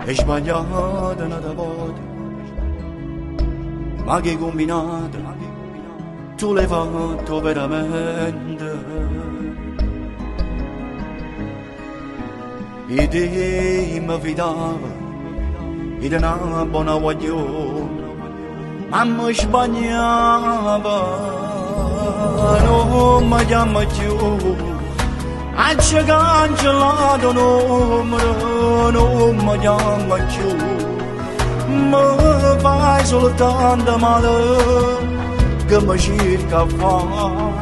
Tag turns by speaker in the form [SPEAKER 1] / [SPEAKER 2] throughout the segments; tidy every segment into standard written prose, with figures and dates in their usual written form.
[SPEAKER 1] è sbagliata una volta, ma che combinata tu l'hai fatto veramente. E te mi fidava, ed una buona guaglione, ma mi sbagliava, non mi chiama più. Anche cancellato numero, non mi chiama più. Mi fai soltanto male, che mi cerca a fare.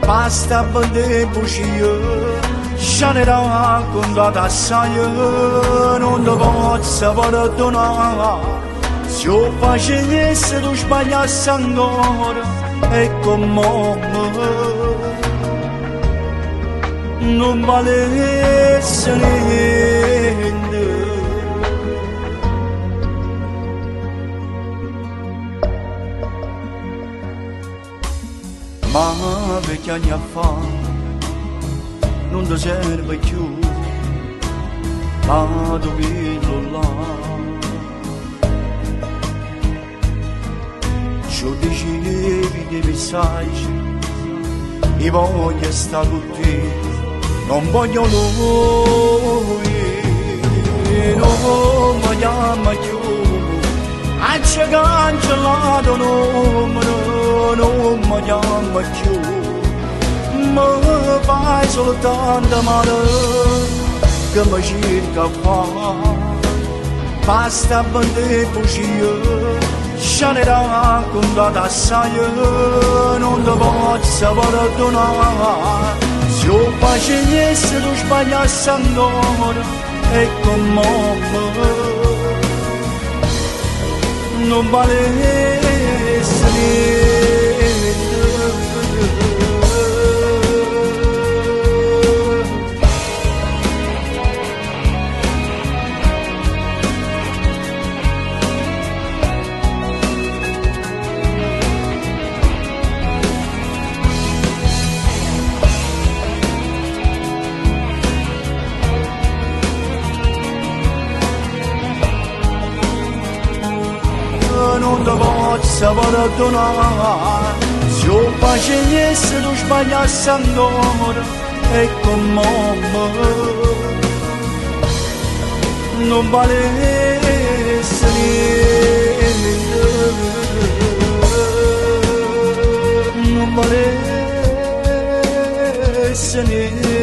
[SPEAKER 1] Basta per bugie, già ne raccontato assai, non ti posso perdonare. Se io facessi tu sbagliassi ancora, e come me non valesse niente. Ma vecchi anni fa non ti serve più, ma tu pillo là. Ci dicevi dei messaggi, io voglio stare con te. Non voglio lui, non mi chiama più. Anche cancellato numero, non mi chiama più. Mi fai soltanto male, che mi cerca a fare. Basta per bugie, già ne raccontato assai, non ti posso perdonare. Se io facessi tu sbagliassi ancora, e come me non valesse niente. Non ti posso perdonare, se io facessi tu sbagliassi ancora, e come me non valesse niente, non valesse niente.